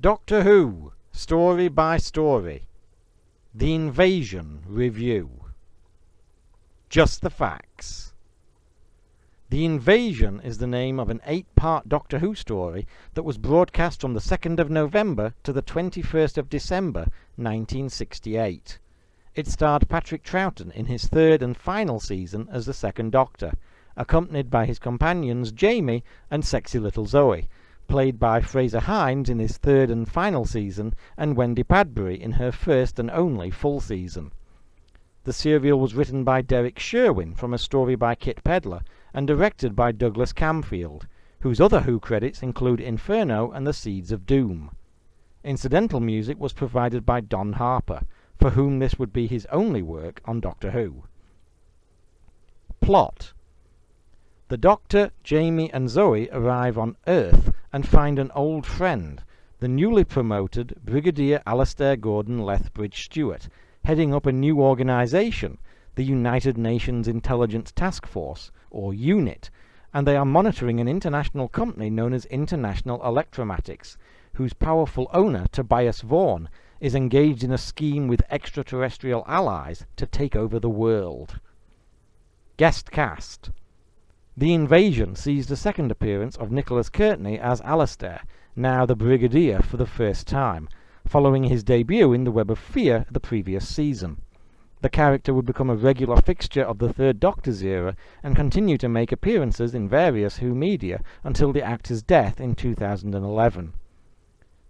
Doctor Who, Story by Story. The Invasion Review. Just the Facts. The Invasion is the name of an 8-part Doctor Who story that was broadcast from the 2nd of November to the 21st of December 1968. It starred Patrick Troughton in his third and final season as the Second Doctor, accompanied by his companions Jamie and sexy little Zoe, played by Fraser Hines in his third and final season, and Wendy Padbury in her first and only full season. The serial was written by Derek Sherwin from a story by Kit Pedler, and directed by Douglas Camfield, whose other Who credits include Inferno and The Seeds of Doom. Incidental music was provided by Don Harper, for whom this would be his only work on Doctor Who. Plot. The Doctor, Jamie and Zoe arrive on Earth and find an old friend, the newly promoted Brigadier Alastair Gordon Lethbridge-Stewart, heading up a new organisation, the United Nations Intelligence Task Force, or UNIT, and they are monitoring an international company known as International Electromatics, whose powerful owner, Tobias Vaughan, is engaged in a scheme with extraterrestrial allies to take over the world. Guest cast. The Invasion sees the second appearance of Nicholas Courtney as Alastair, now the Brigadier for the first time, following his debut in The Web of Fear the previous season. The character would become a regular fixture of the Third Doctor's era and continue to make appearances in various Who media until the actor's death in 2011.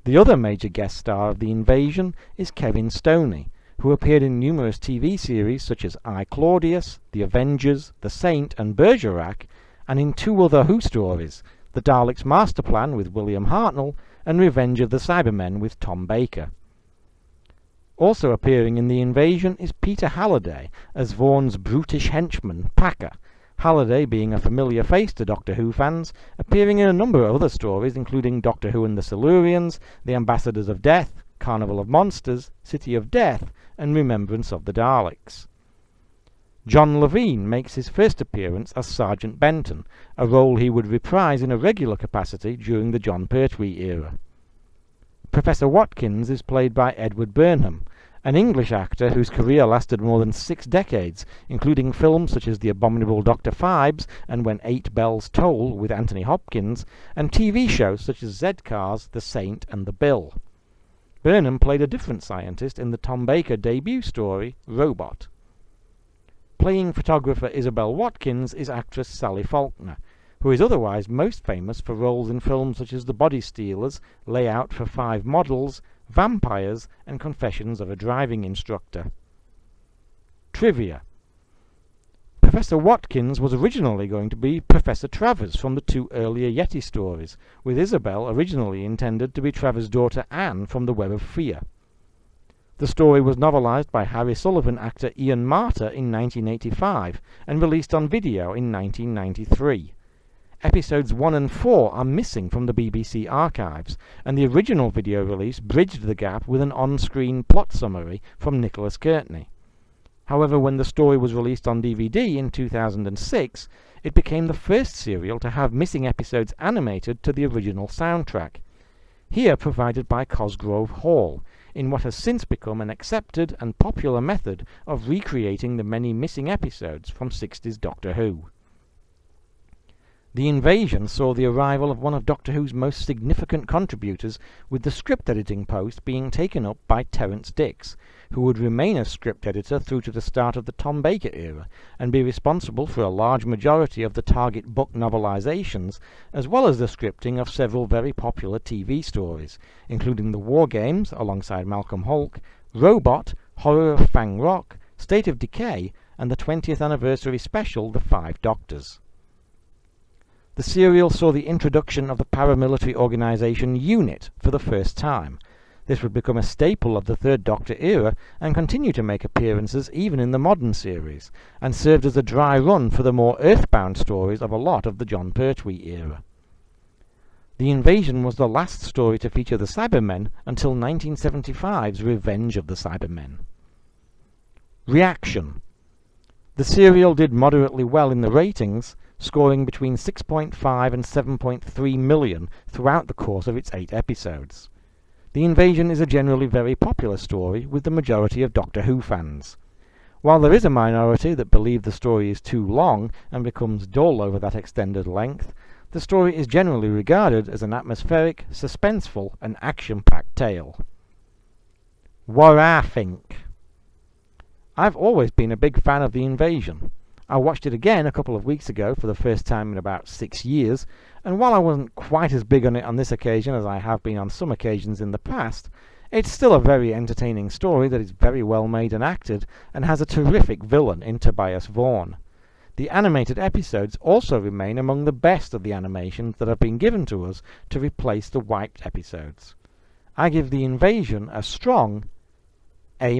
The other major guest star of The Invasion is Kevin Stoney, who appeared in numerous TV series such as I, Claudius, The Avengers, The Saint and Bergerac, and in 2 other Who stories, The Daleks' Master Plan with William Hartnell and Revenge of the Cybermen with Tom Baker. Also appearing in The Invasion is Peter Halliday as Vaughan's brutish henchman, Packer, Halliday being a familiar face to Doctor Who fans, appearing in a number of other stories including Doctor Who and the Silurians, The Ambassadors of Death, Carnival of Monsters, City of Death, and Remembrance of the Daleks. John Levine makes his first appearance as Sergeant Benton, a role he would reprise in a regular capacity during the Jon Pertwee era. Professor Watkins is played by Edward Burnham, an English actor whose career lasted more than 6 decades, including films such as The Abominable Dr. Phibes and When 8 Bells Toll with Anthony Hopkins, and TV shows such as Z-Cars, The Saint and The Bill. Burnham played a different scientist in the Tom Baker debut story, Robot. Playing photographer Isabel Watkins is actress Sally Faulkner, who is otherwise most famous for roles in films such as The Body Stealers, Layout for 5 Models, Vampires, and Confessions of a Driving Instructor. Trivia. Professor Watkins was originally going to be Professor Travers from the 2 earlier Yeti stories, with Isabel originally intended to be Travers' daughter Anne from The Web of Fear. The story was novelised by Harry Sullivan actor Ian Marter in 1985 and released on video in 1993. Episodes 1 and 4 are missing from the BBC archives, and the original video release bridged the gap with an on-screen plot summary from Nicholas Courtney. However, when the story was released on DVD in 2006, it became the first serial to have missing episodes animated to the original soundtrack, here provided by Cosgrove Hall, in what has since become an accepted and popular method of recreating the many missing episodes from 60s Doctor Who. The Invasion saw the arrival of one of Doctor Who's most significant contributors, with the script editing post being taken up by Terence Dix, who would remain as script editor through to the start of the Tom Baker era, and be responsible for a large majority of the Target book novelizations, as well as the scripting of several very popular TV stories, including The War Games, alongside Malcolm Hulke, Robot, Horror of Fang Rock, State of Decay, and the 20th anniversary special, The 5 Doctors. The serial saw the introduction of the paramilitary organisation UNIT for the first time. This would become a staple of the Third Doctor era and continue to make appearances even in the modern series, and served as a dry run for the more earthbound stories of a lot of the Jon Pertwee era. The Invasion was the last story to feature the Cybermen until 1975's Revenge of the Cybermen. Reaction. The serial did moderately well in the ratings, scoring between 6.5 and 7.3 million throughout the course of its 8 episodes. The Invasion is a generally very popular story with the majority of Doctor Who fans. While there is a minority that believe the story is too long and becomes dull over that extended length, the story is generally regarded as an atmospheric, suspenseful and action-packed tale. What I think. I've always been a big fan of The Invasion. I watched it again a couple of weeks ago for the first time in about 6 years, and while I wasn't quite as big on it on this occasion as I have been on some occasions in the past, it's still a very entertaining story that is very well made and acted, and has a terrific villain in Tobias Vaughan. The animated episodes also remain among the best of the animations that have been given to us to replace the wiped episodes. I give The Invasion a strong A-.